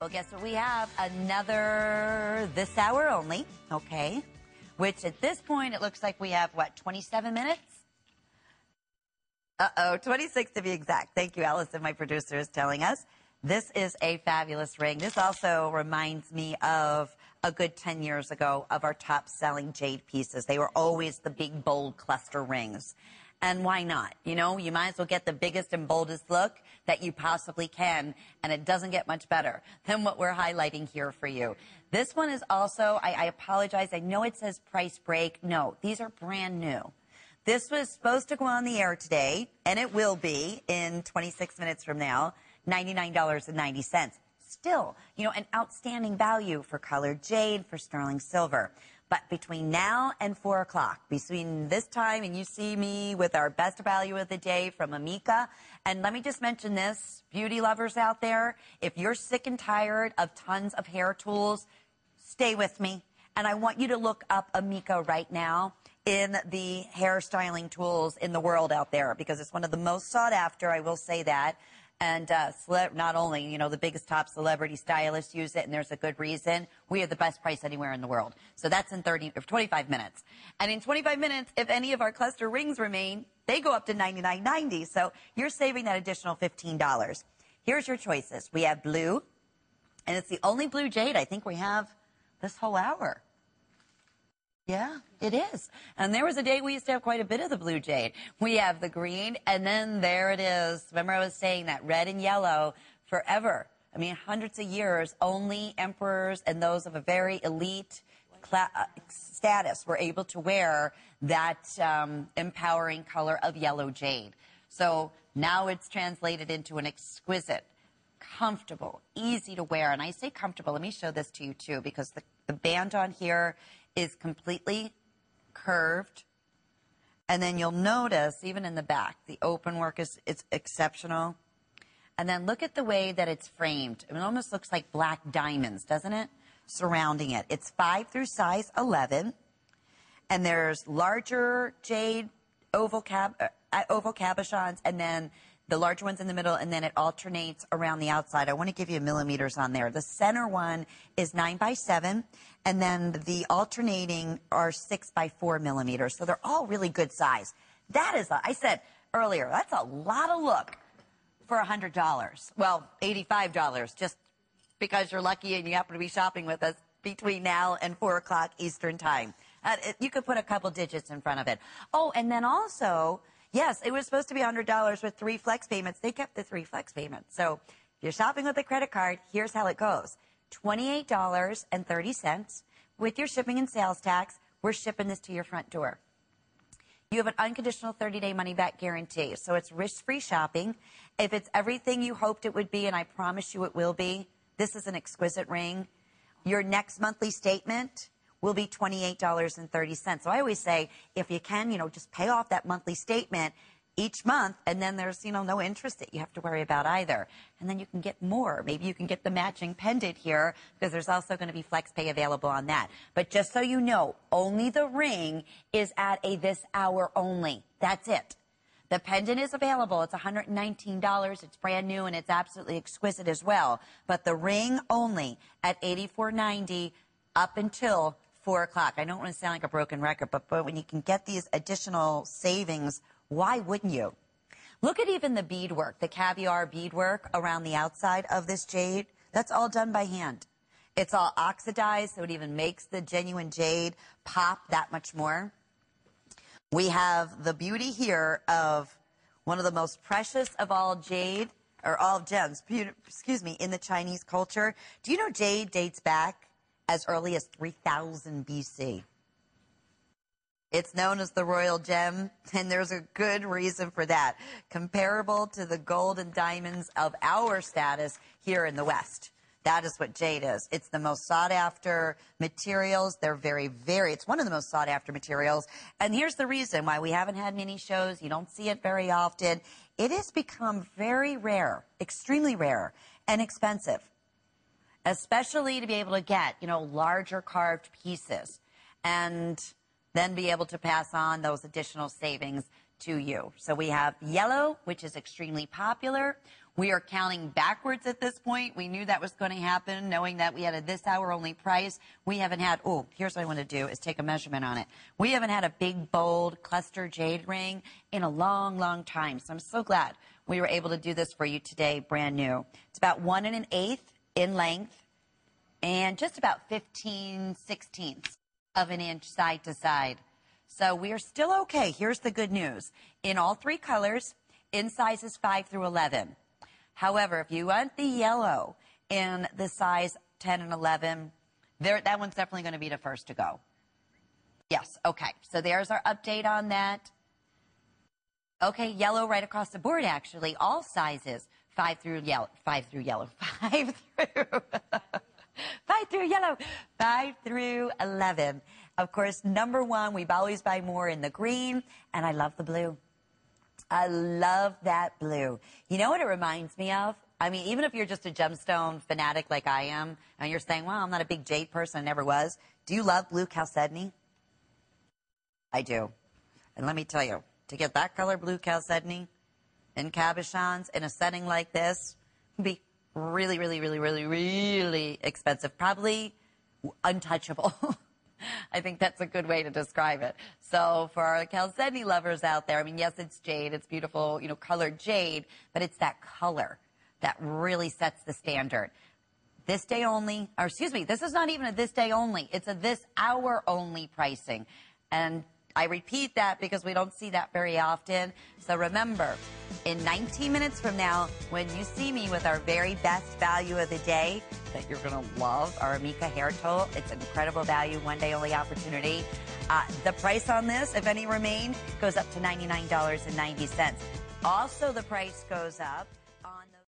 Well, guess what we have? Another this hour only, okay? Which at this point, it looks like we have, what, 27 minutes? 26 to be exact. Thank you, Allison, my producer, is telling us. This is a fabulous ring. This also reminds me of a good 10 years ago of our top-selling Jade pieces. They were always the big, bold cluster rings. And why not? You know, you might as well get the biggest and boldest look that you possibly can, and it doesn't get much better than what we're highlighting here for you. This one is also, I apologize, I know it says price break. No, these are brand new. This was supposed to go on the air today, and it will be in 26 minutes from now, $99.90. Still, you know, an outstanding value for colored jade, for sterling silver. But between now and 4 o'clock, between this time and you see me with our best value of the day from Amika, and let me just mention this, beauty lovers out there, if you're sick and tired of tons of hair tools, stay with me. And I want you to look up Amika right now in the hairstyling tools in the world out there, because it's one of the most sought after, I will say that. And not only, you know, the biggest top celebrity stylists use it, and there's a good reason. We have the best price anywhere in the world. So that's in 25 minutes. And in 25 minutes, if any of our cluster rings remain, they go up to $99.90. So you're saving that additional $15. Here's your choices. We have blue, and it's the only blue jade I think we have this whole hour. Yeah, it is. And there was a day we used to have quite a bit of the blue jade. We have the green, and then there it is. Remember I was saying that red and yellow forever. I mean, hundreds of years, only emperors and those of a very elite status were able to wear that empowering color of yellow jade. So now it's translated into an exquisite, comfortable, easy to wear. And I say comfortable. Let me show this to you, too, because the band on here is completely curved. And then you'll notice, even in the back, the open work is exceptional. And then look at the way that it's framed. It almost looks like black diamonds, doesn't it? Surrounding it. It's 5 through size 11. And there's larger jade oval cabochons, and then the larger ones in the middle, and then it alternates around the outside. I want to give you millimeters on there. The center one is 9 by 7, and then the alternating are 6 by 4 millimeters. So they're all really good size. That is, I said earlier, that's a lot of look for $100. Well, $85, just because you're lucky and you happen to be shopping with us between now and 4 o'clock Eastern time. You could put a couple digits in front of it. Oh, and then also, yes, it was supposed to be $100 with 3 flex payments. They kept the 3 flex payments. So if you're shopping with a credit card, here's how it goes. $28.30 with your shipping and sales tax. We're shipping this to your front door. You have an unconditional 30-day money-back guarantee. So it's risk-free shopping. If it's everything you hoped it would be, and I promise you it will be, this is an exquisite ring. Your next monthly statement will be $28.30. So I always say, if you can, you know, just pay off that monthly statement each month, and then there's, you know, no interest that you have to worry about either. And then you can get more. Maybe you can get the matching pendant here, because there's also going to be flex pay available on that. But just so you know, only the ring is at a this hour only. That's it. The pendant is available. It's $119. It's brand new, and it's absolutely exquisite as well. But the ring only at $84.90 up until 4 o'clock. I don't want to sound like a broken record, but when you can get these additional savings, why wouldn't you? Look at even the beadwork, the caviar beadwork around the outside of this jade. That's all done by hand. It's all oxidized, so it even makes the genuine jade pop that much more. We have the beauty here of one of the most precious of all jade, or all gems, excuse me, in the Chinese culture. Do you know jade dates back as early as 3000 BC. It's known as the royal gem, and there's a good reason for that. Comparable to the gold and diamonds of our status here in the West. That is what jade is. It's the most sought-after materials. They're it's one of the most sought-after materials. And here's the reason why we haven't had many shows. You don't see it very often. It has become very rare, extremely rare, and expensive. Especially to be able to get, you know, larger carved pieces. And then be able to pass on those additional savings to you. So we have yellow, which is extremely popular. We are counting backwards at this point. We knew that was going to happen, knowing that we had a this hour only price. We haven't had, oh, here's what I want to do is take a measurement on it. We haven't had a big, bold cluster jade ring in a long, long time. So I'm so glad we were able to do this for you today, brand new. It's about 1 1/8 in length and just about 15/16 of an inch side to side. So we are still okay. Here's the good news. In all 3 colors, in sizes 5 through 11. However, if you want the yellow in the size 10 and 11, that one's definitely going to be the first to go. Yes, okay. So there's our update on that. Okay, yellow right across the board, actually. All sizes, 5 through yellow, 5 through yellow, 5 through, 5 through yellow, 5 through 11. Of course, number 1, we've always buy more in the green, and I love the blue. I love that blue. You know what it reminds me of? I mean, even if you're just a gemstone fanatic like I am, and you're saying, well, I'm not a big jade person, I never was. Do you love blue chalcedony? I do. And let me tell you, to get that color blue chalcedony in cabochons in a setting like this would be really, really, really, really, really expensive. Probably untouchable. I think that's a good way to describe it. So for our chalcedony lovers out there, I mean, yes, it's jade. It's beautiful, you know, colored jade, but it's that color that really sets the standard. This day only, or excuse me, this is not even a this day only. It's a this hour only pricing. And I repeat that because we don't see that very often. So remember, in 19 minutes from now, when you see me with our very best value of the day that you're going to love, our Amika hair tool, it's an incredible value, one day only opportunity. The price on this, if any remain, goes up to $99.90. Also, the price goes up